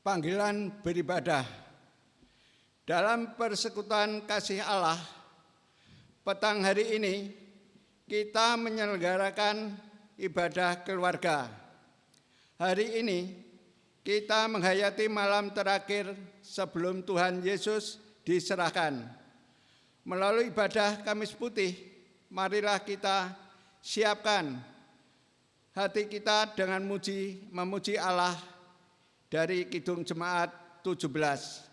Panggilan beribadah. Dalam persekutuan kasih Allah, petang hari ini kita menyelenggarakan ibadah keluarga. Hari ini kita menghayati malam terakhir sebelum Tuhan Yesus diserahkan. Melalui ibadah Kamis Putih, marilah kita siapkan hati kita dengan memuji Allah dari Kidung Jemaat 17.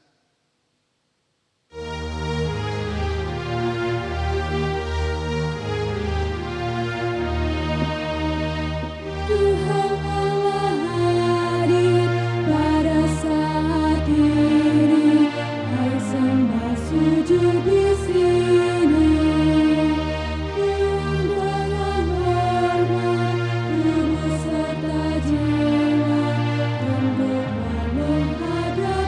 Tuhan Allah hadir pada saat ini, hai sembah sujud di sini. Dengan hormat, tubuh serta jiwa, tunduklah menghadap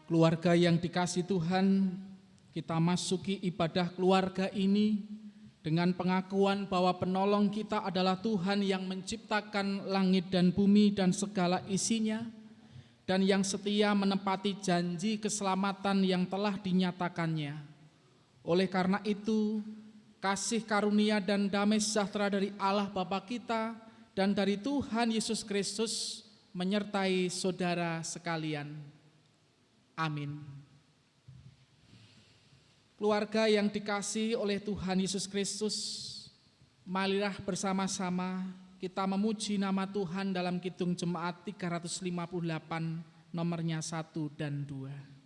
Keluarga yang dikasihi Tuhan, kita masuki ibadah keluarga ini dengan pengakuan bahwa penolong kita adalah Tuhan yang menciptakan langit dan bumi dan segala isinya, dan yang setia menepati janji keselamatan yang telah dinyatakannya. Oleh karena itu, kasih karunia dan damai sejahtera dari Allah Bapa kita dan dari Tuhan Yesus Kristus menyertai saudara sekalian. Amin. Keluarga yang dikasihi oleh Tuhan Yesus Kristus, marilah bersama-sama kita memuji nama Tuhan dalam Kidung Jemaat 358 nomornya 1 dan 2.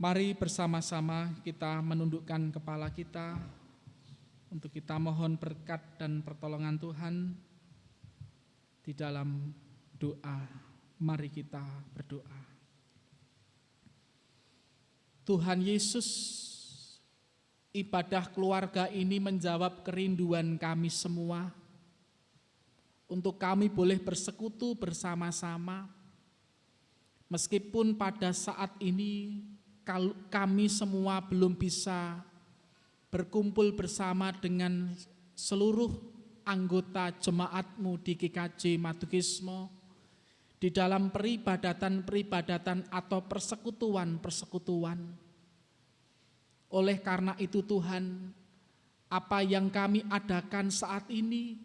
Mari bersama-sama kita menundukkan kepala kita untuk kita mohon berkat dan pertolongan Tuhan di dalam doa. Mari kita berdoa. Tuhan Yesus, ibadah keluarga ini menjawab kerinduan kami semua untuk kami boleh bersekutu bersama-sama. Meskipun pada saat ini kami semua belum bisa berkumpul bersama dengan seluruh anggota jemaatmu di GKJ Madukismo di dalam peribadatan-peribadatan atau persekutuan-persekutuan. Oleh karena itu Tuhan, apa yang kami adakan saat ini,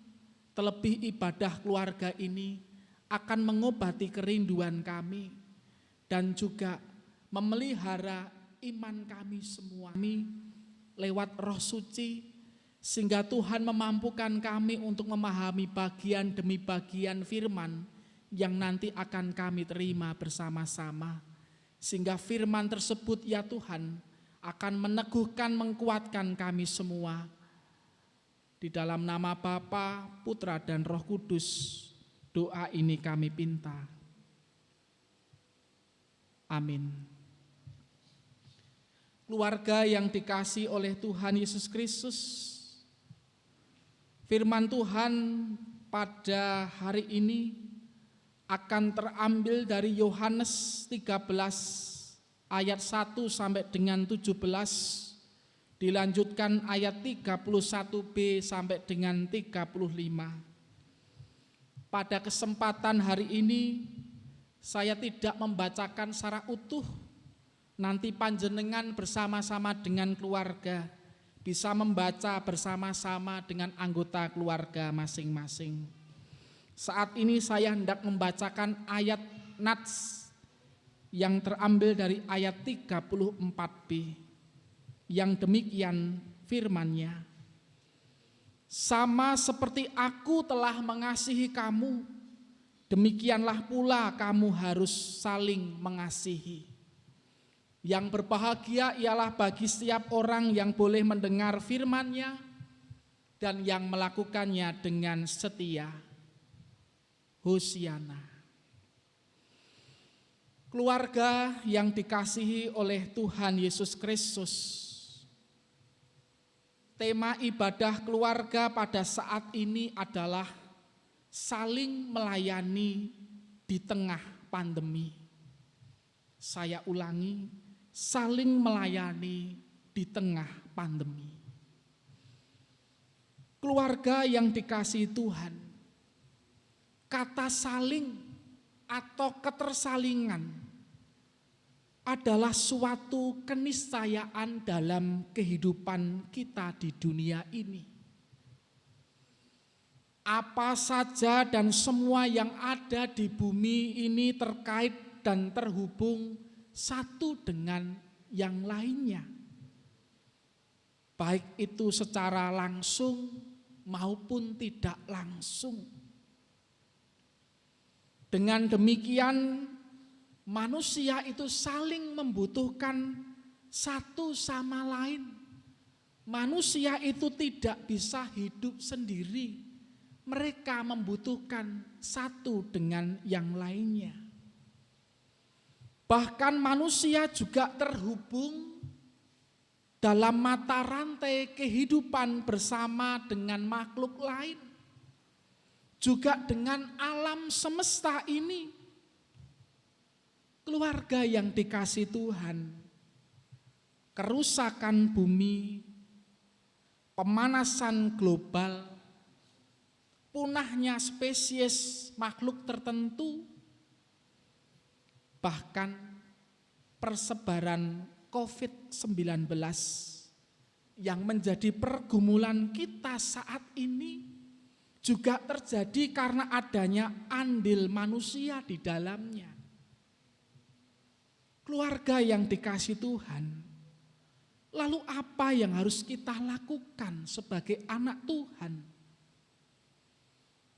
terlebih ibadah keluarga ini, akan mengobati kerinduan kami dan juga memelihara iman kami semua lewat Roh Suci, sehingga Tuhan memampukan kami untuk memahami bagian demi bagian firman yang nanti akan kami terima bersama-sama. Sehingga firman tersebut ya Tuhan akan meneguhkan, mengkuatkan kami semua. Di dalam nama Bapa, Putra dan Roh Kudus, doa ini kami pinta. Amin. Keluarga yang dikasihi oleh Tuhan Yesus Kristus, firman Tuhan pada hari ini akan terambil dari Yohanes 13 ayat 1 sampai dengan 17, dilanjutkan ayat 31b sampai dengan 35. Pada kesempatan hari ini saya tidak membacakan secara utuh. Nanti panjenengan bersama-sama dengan keluarga bisa membaca bersama-sama dengan anggota keluarga masing-masing. Saat ini saya hendak membacakan ayat Nats yang terambil dari ayat 34b, yang demikian firman-Nya. Sama seperti aku telah mengasihi kamu, demikianlah pula kamu harus saling mengasihi. Yang berbahagia ialah bagi setiap orang yang boleh mendengar firman-Nya dan yang melakukannya dengan setia. Hosiana. Keluarga yang dikasihi oleh Tuhan Yesus Kristus, tema ibadah keluarga pada saat ini adalah saling melayani di tengah pandemi. Saya ulangi, saling melayani di tengah pandemi. Keluarga yang dikasihi Tuhan, kata saling atau ketersalingan adalah suatu keniscayaan dalam kehidupan kita di dunia ini. Apa saja dan semua yang ada di bumi ini terkait dan terhubung satu dengan yang lainnya. Baik itu secara langsung maupun tidak langsung. Dengan demikian, manusia itu saling membutuhkan satu sama lain. Manusia itu tidak bisa hidup sendiri. Mereka membutuhkan satu dengan yang lainnya. Bahkan manusia juga terhubung dalam mata rantai kehidupan bersama dengan makhluk lain. Juga dengan alam semesta ini. Keluarga yang dikasihi Tuhan, kerusakan bumi, pemanasan global, punahnya spesies makhluk tertentu, bahkan persebaran COVID-19 yang menjadi pergumulan kita saat ini juga terjadi karena adanya andil manusia di dalamnya. Keluarga yang dikasihi Tuhan, lalu apa yang harus kita lakukan sebagai anak Tuhan?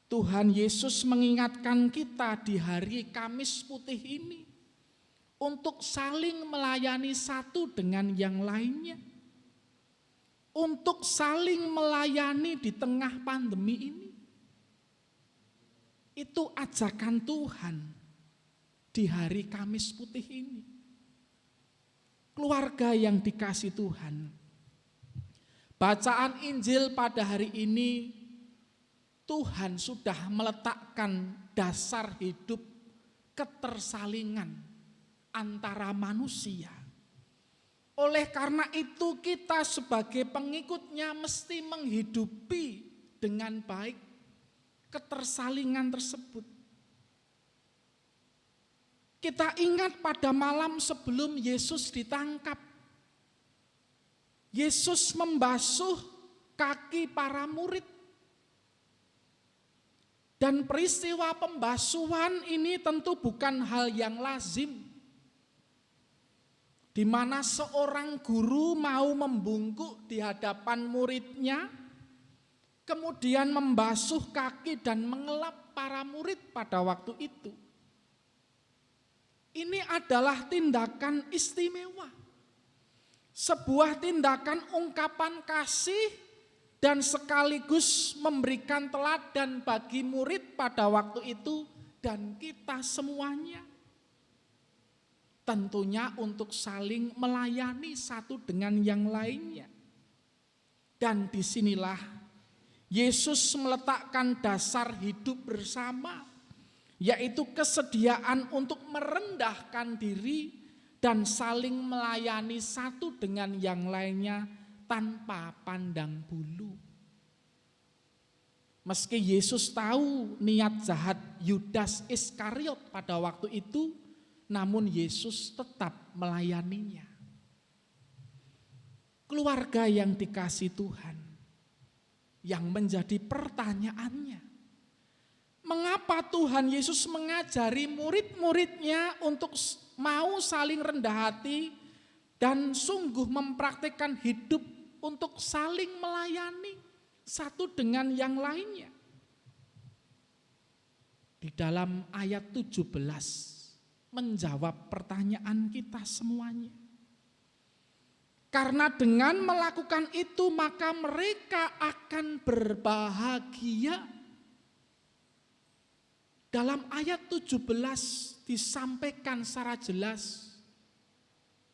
Tuhan Yesus mengingatkan kita di hari Kamis Putih ini untuk saling melayani satu dengan yang lainnya. Untuk saling melayani di tengah pandemi ini. Itu ajakan Tuhan di hari Kamis Putih ini. Keluarga yang dikasihi Tuhan, Bacaan Injil pada hari ini, Tuhan sudah meletakkan dasar hidup ketersalingan antara manusia. Oleh karena itu kita sebagai pengikutnya mesti menghidupi dengan baik ketersalingan tersebut. Kita ingat pada malam sebelum Yesus ditangkap, Yesus membasuh kaki para murid. Dan peristiwa pembasuhan ini tentu bukan hal yang lazim, di mana seorang guru mau membungkuk di hadapan muridnya, kemudian membasuh kaki dan mengelap para murid pada waktu itu. Ini adalah tindakan istimewa, sebuah tindakan ungkapan kasih dan sekaligus memberikan teladan bagi murid pada waktu itu dan kita semuanya. Tentunya untuk saling melayani satu dengan yang lainnya. Dan disinilah Yesus meletakkan dasar hidup bersama, yaitu kesediaan untuk merendahkan diri dan saling melayani satu dengan yang lainnya tanpa pandang bulu. Meski Yesus tahu niat jahat Yudas Iskariot pada waktu itu, namun Yesus tetap melayaninya. Keluarga yang dikasihi Tuhan, yang menjadi pertanyaannya, mengapa Tuhan Yesus mengajari murid-muridnya untuk mau saling rendah hati dan sungguh mempraktikkan hidup untuk saling melayani satu dengan yang lainnya? Di dalam ayat 17 menjawab pertanyaan kita semuanya. Karena dengan melakukan itu maka mereka akan berbahagia. Dalam ayat 17 disampaikan secara jelas,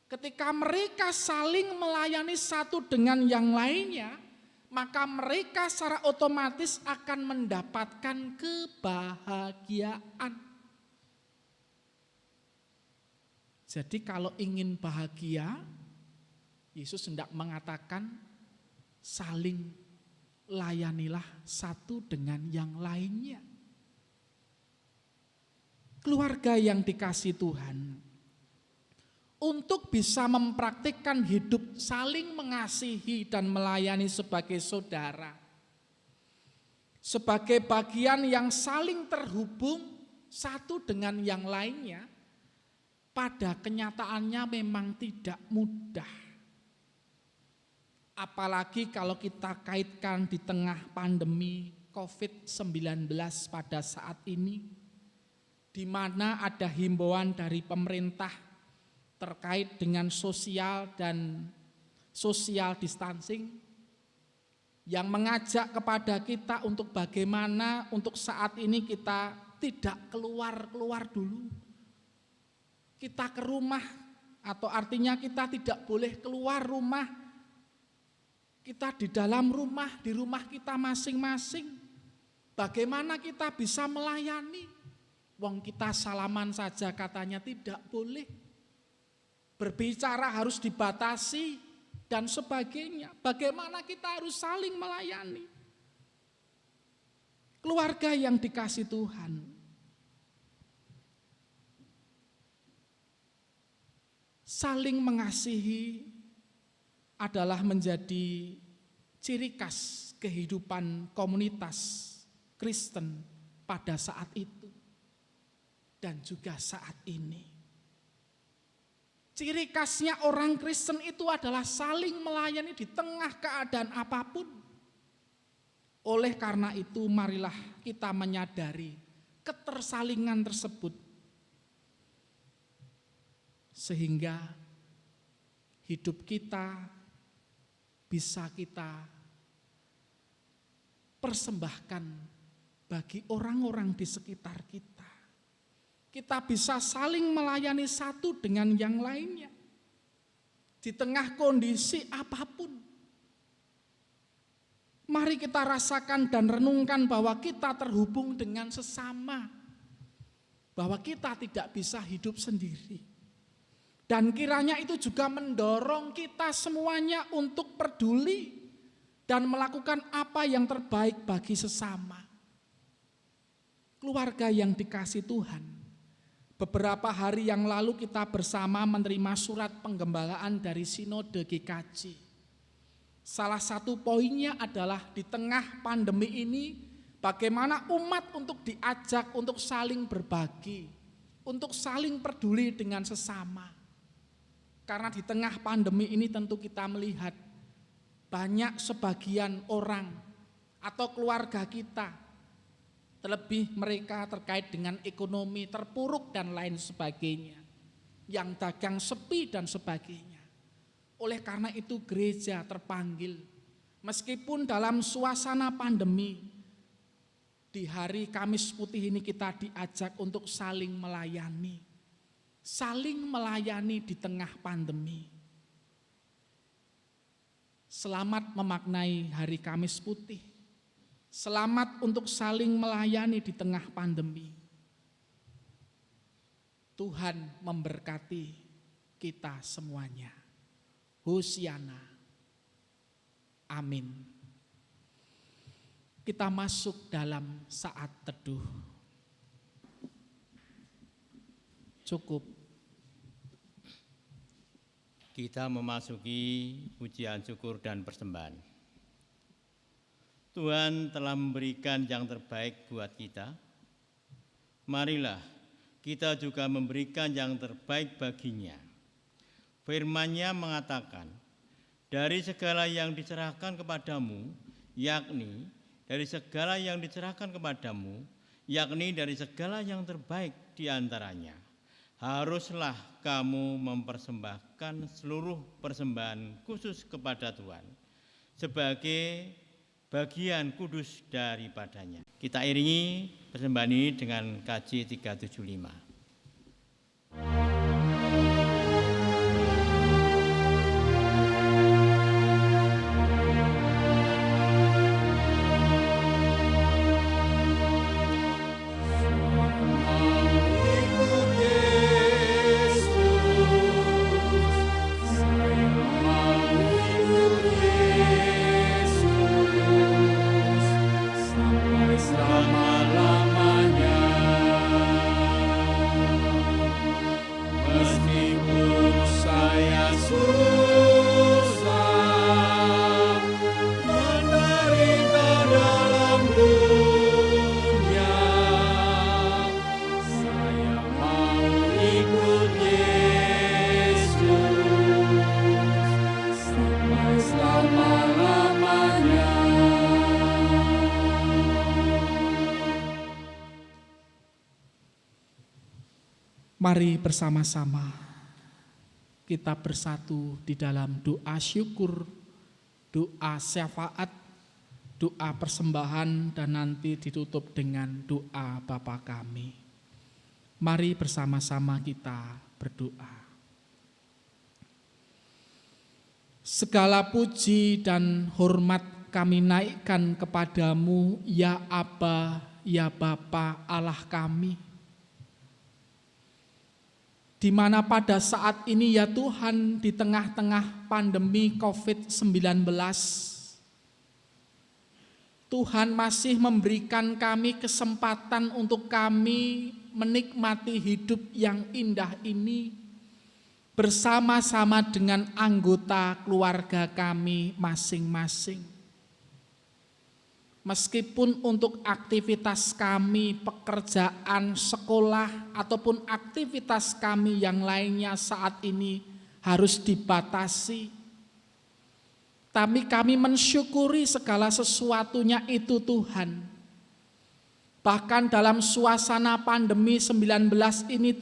ketika mereka saling melayani satu dengan yang lainnya, maka mereka secara otomatis akan mendapatkan kebahagiaan. Jadi kalau ingin bahagia, Yesus hendak mengatakan saling layanilah satu dengan yang lainnya. Keluarga yang dikasihi Tuhan, untuk bisa mempraktikkan hidup saling mengasihi dan melayani sebagai saudara, sebagai bagian yang saling terhubung satu dengan yang lainnya, pada kenyataannya memang tidak mudah. Apalagi kalau kita kaitkan di tengah pandemi COVID-19 pada saat ini, di mana ada himbauan dari pemerintah terkait dengan sosial dan social distancing yang mengajak kepada kita untuk bagaimana untuk saat ini kita tidak keluar dulu. Kita ke rumah, atau artinya kita tidak boleh keluar rumah. Kita di dalam rumah, di rumah kita masing-masing. Bagaimana kita bisa melayani? Wong kita salaman saja katanya tidak boleh. Berbicara harus dibatasi dan sebagainya. Bagaimana kita harus saling melayani? Keluarga yang dikasihi Tuhan, saling mengasihi adalah menjadi ciri khas kehidupan komunitas Kristen pada saat itu dan juga saat ini. Ciri khasnya orang Kristen itu adalah saling melayani di tengah keadaan apapun. Oleh karena itu marilah kita menyadari ketersalingan tersebut, sehingga hidup kita bisa kita persembahkan bagi orang-orang di sekitar kita. Kita bisa saling melayani satu dengan yang lainnya di tengah kondisi apapun. Mari kita rasakan dan renungkan bahwa kita terhubung dengan sesama, bahwa kita tidak bisa hidup sendiri. Dan kiranya itu juga mendorong kita semuanya untuk peduli dan melakukan apa yang terbaik bagi sesama. Keluarga yang dikasihi Tuhan, beberapa hari yang lalu kita bersama menerima surat penggembalaan dari Sinode GKJ. Salah satu poinnya adalah di tengah pandemi ini, bagaimana umat untuk diajak untuk saling berbagi, untuk saling peduli dengan sesama. Karena di tengah pandemi ini tentu kita melihat banyak sebagian orang atau keluarga kita, terlebih mereka terkait dengan ekonomi terpuruk dan lain sebagainya, yang dagang sepi dan sebagainya. Oleh karena itu gereja terpanggil, meskipun dalam suasana pandemi, di hari Kamis Putih ini kita diajak untuk saling melayani di tengah pandemi. Selamat memaknai hari Kamis Putih. Selamat untuk saling melayani di tengah pandemi. Tuhan memberkati kita semuanya. Hosiana. Amin. Kita masuk dalam saat teduh. Cukup. Kita memasuki pujian syukur dan persembahan. Tuhan telah memberikan yang terbaik buat kita. Marilah kita juga memberikan yang terbaik baginya. Firman-Nya mengatakan, dari segala yang diserahkan kepadamu, yakni dari segala yang diserahkan kepadamu, yakni dari segala yang terbaik di antaranya, haruslah kamu mempersembahkan seluruh persembahan khusus kepada Tuhan sebagai bagian kudus daripadanya. Kita iringi persembahan ini dengan KJ 375. Mari bersama-sama kita bersatu di dalam doa syukur, doa syafaat, doa persembahan, dan nanti ditutup dengan doa Bapa kami. Mari bersama-sama kita berdoa. Segala puji dan hormat kami naikkan kepadamu, ya Aba, ya Bapa Allah kami. Di mana pada saat ini ya Tuhan, di tengah-tengah pandemi COVID-19, Tuhan masih memberikan kami kesempatan untuk kami menikmati hidup yang indah ini bersama-sama dengan anggota keluarga kami masing-masing. Meskipun untuk aktivitas kami, pekerjaan, sekolah, ataupun aktivitas kami yang lainnya saat ini harus dibatasi, tapi kami mensyukuri segala sesuatunya itu Tuhan. Bahkan dalam suasana pandemi 19 ini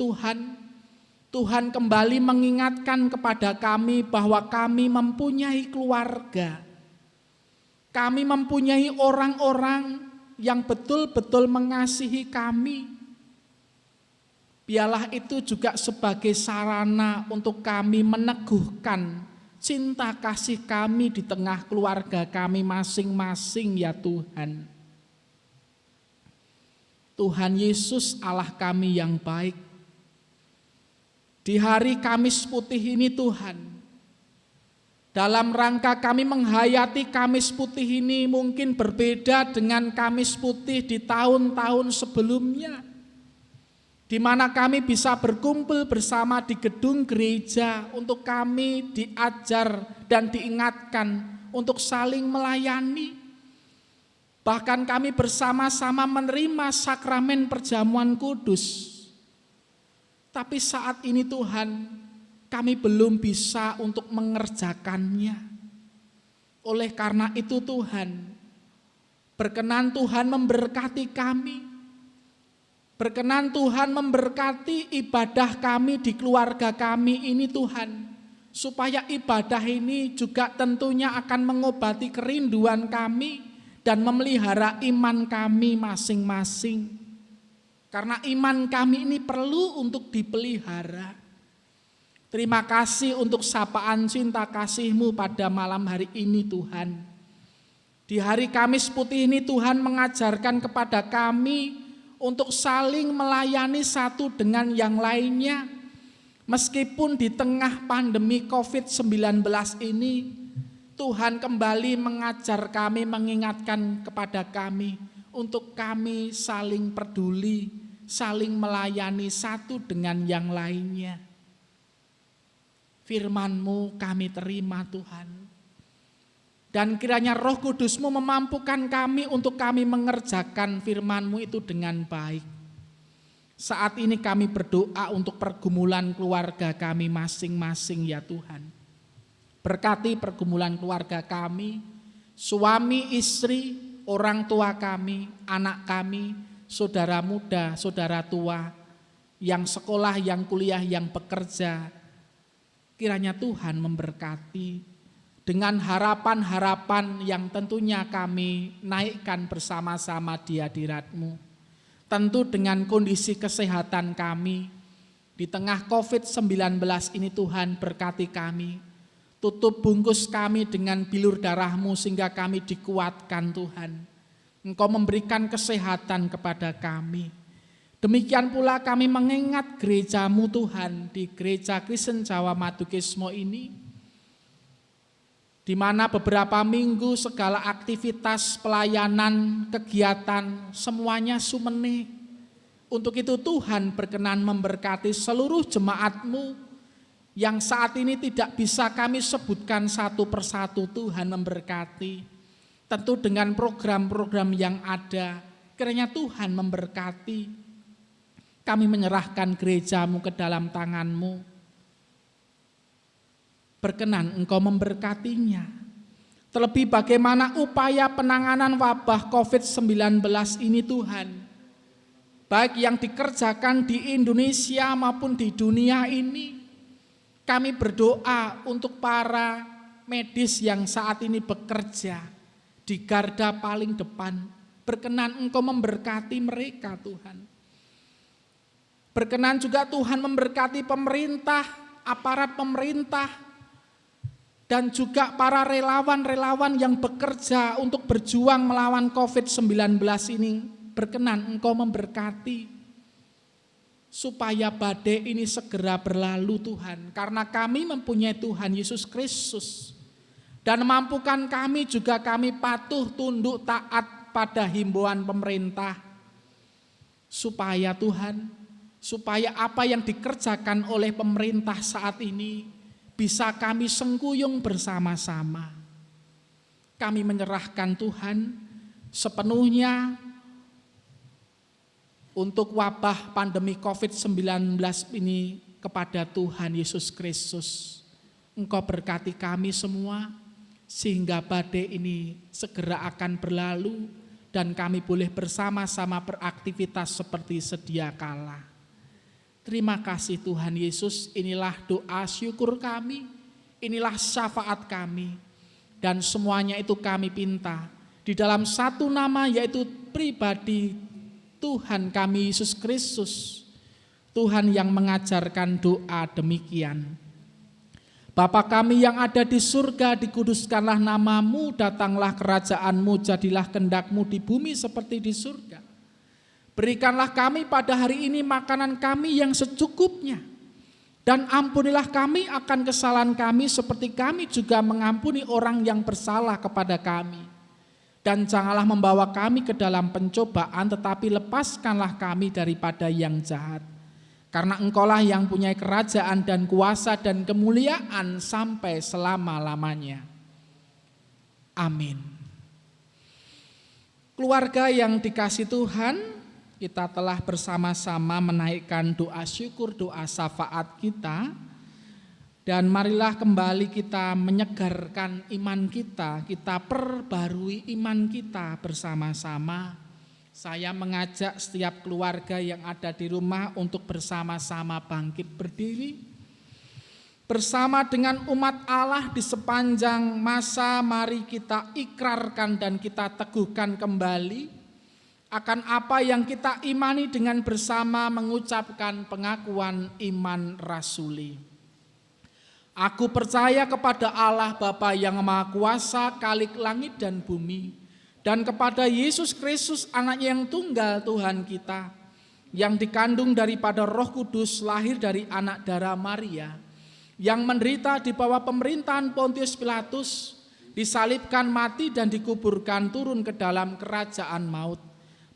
Tuhan kembali mengingatkan kepada kami bahwa kami mempunyai keluarga. Kami mempunyai orang-orang yang betul-betul mengasihi kami. Biarlah itu juga sebagai sarana untuk kami meneguhkan cinta kasih kami di tengah keluarga kami masing-masing ya Tuhan. Tuhan Yesus Allah kami yang baik, di hari Kamis Putih ini Tuhan, dalam rangka kami menghayati Kamis Putih ini mungkin berbeda dengan Kamis Putih di tahun-tahun sebelumnya, di mana kami bisa berkumpul bersama di gedung gereja untuk kami diajar dan diingatkan untuk saling melayani. Bahkan kami bersama-sama menerima sakramen perjamuan kudus. Tapi saat ini Tuhan, kami belum bisa untuk mengerjakannya. Oleh karena itu Tuhan, berkenan Tuhan memberkati kami. Berkenan Tuhan memberkati ibadah kami di keluarga kami ini Tuhan. Supaya ibadah ini juga tentunya akan mengobati kerinduan kami dan memelihara iman kami masing-masing. Karena iman kami ini perlu untuk dipelihara. Terima kasih untuk sapaan cinta kasih-Mu pada malam hari ini Tuhan. Di hari Kamis Putih ini Tuhan mengajarkan kepada kami untuk saling melayani satu dengan yang lainnya. Meskipun di tengah pandemi COVID-19 ini, Tuhan kembali mengajar kami, mengingatkan kepada kami untuk kami saling peduli, saling melayani satu dengan yang lainnya. Firman-Mu kami terima Tuhan. Dan kiranya Roh Kudus-Mu memampukan kami untuk kami mengerjakan firman-Mu itu dengan baik. Saat ini kami berdoa untuk pergumulan keluarga kami masing-masing ya Tuhan. Berkati pergumulan keluarga kami, suami, istri, orang tua kami, anak kami, saudara muda, saudara tua, yang sekolah, yang kuliah, yang bekerja. Kiranya Tuhan memberkati dengan harapan-harapan yang tentunya kami naikkan bersama-sama di hadirat-Mu. Tentu dengan kondisi kesehatan kami, di tengah COVID-19 ini Tuhan berkati kami. Tutup bungkus kami dengan bilur darah-Mu sehingga kami dikuatkan Tuhan. Engkau memberikan kesehatan kepada kami. Demikian pula kami mengingat gereja-Mu Tuhan di Gereja Kristen Jawa Madukismo ini, di mana beberapa minggu segala aktivitas pelayanan, kegiatan, semuanya sumene. Untuk itu Tuhan berkenan memberkati seluruh jemaat-Mu yang saat ini tidak bisa kami sebutkan satu persatu. Tuhan memberkati. Tentu dengan program-program yang ada, kiranya Tuhan memberkati. Kami menyerahkan gereja-Mu ke dalam tangan-Mu. Berkenan Engkau memberkatinya. Terlebih bagaimana upaya penanganan wabah COVID-19 ini Tuhan, baik yang dikerjakan di Indonesia maupun di dunia ini, kami berdoa untuk para medis yang saat ini bekerja di garda paling depan. Berkenan Engkau memberkati mereka Tuhan. Berkenan juga Tuhan memberkati pemerintah, aparat pemerintah, dan juga para relawan-relawan yang bekerja untuk berjuang melawan COVID-19 ini. Berkenan Engkau memberkati supaya badai ini segera berlalu Tuhan. Karena kami mempunyai Tuhan Yesus Kristus. Dan mampukan kami juga kami patuh tunduk taat pada himbauan pemerintah. Supaya Tuhan, supaya apa yang dikerjakan oleh pemerintah saat ini bisa kami sengkuyung bersama-sama. Kami menyerahkan Tuhan sepenuhnya untuk wabah pandemi COVID-19 ini kepada Tuhan Yesus Kristus. Engkau berkati kami semua sehingga badai ini segera akan berlalu dan kami boleh bersama-sama beraktivitas seperti sedia kala. Terima kasih Tuhan Yesus, inilah doa syukur kami, inilah syafaat kami, dan semuanya itu kami pinta di dalam satu nama, yaitu pribadi Tuhan kami Yesus Kristus, Tuhan yang mengajarkan doa demikian. Bapa kami yang ada di surga, dikuduskanlah namamu, datanglah kerajaanmu, jadilah kehendak-mu di bumi seperti di surga. Berikanlah kami pada hari ini makanan kami yang secukupnya. Dan ampunilah kami akan kesalahan kami seperti kami juga mengampuni orang yang bersalah kepada kami. Dan janganlah membawa kami ke dalam pencobaan, tetapi lepaskanlah kami daripada yang jahat. Karena Engkaulah yang punya kerajaan dan kuasa dan kemuliaan sampai selama-lamanya. Amin. Keluarga yang dikasihi Tuhan, kita telah bersama-sama menaikkan doa syukur, doa syafaat kita. Dan marilah kembali kita menyegarkan iman kita perbarui iman kita bersama-sama. Saya mengajak setiap keluarga yang ada di rumah untuk bersama-sama bangkit berdiri. Bersama dengan umat Allah di sepanjang masa, mari kita ikrarkan dan kita teguhkan kembali akan apa yang kita imani dengan bersama mengucapkan pengakuan iman rasuli. Aku percaya kepada Allah Bapa yang Maha Kuasa, Khalik langit dan bumi, dan kepada Yesus Kristus anaknya yang tunggal Tuhan kita, yang dikandung daripada Roh Kudus, lahir dari anak darah Maria, yang menderita di bawah pemerintahan Pontius Pilatus, disalibkan, mati dan dikuburkan, turun ke dalam kerajaan maut.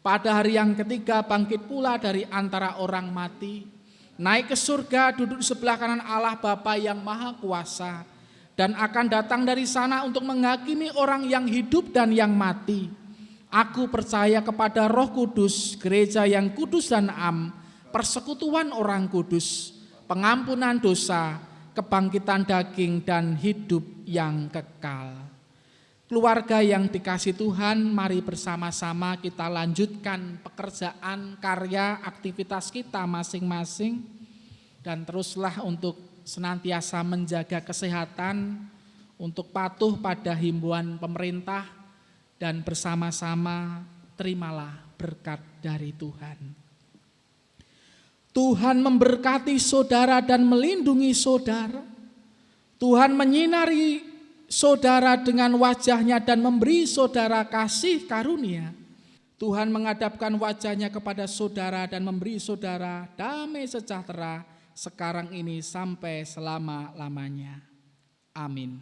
Pada hari yang ketiga bangkit pula dari antara orang mati, naik ke surga, duduk di sebelah kanan Allah Bapa yang Maha Kuasa, dan akan datang dari sana untuk menghakimi orang yang hidup dan yang mati. Aku percaya kepada Roh Kudus, gereja yang kudus dan am, persekutuan orang kudus, pengampunan dosa, kebangkitan daging dan hidup yang kekal. Keluarga yang dikasihi Tuhan, mari bersama-sama kita lanjutkan pekerjaan, karya, aktivitas kita masing-masing, dan teruslah untuk senantiasa menjaga kesehatan, untuk patuh pada himbauan pemerintah, dan bersama-sama terimalah berkat dari Tuhan. Tuhan memberkati saudara dan melindungi saudara. Tuhan menyinari saudara dengan wajah-Nya dan memberi saudara kasih karunia. Tuhan menghadapkan wajah-Nya kepada saudara dan memberi saudara damai sejahtera sekarang ini sampai selama-lamanya. Amin.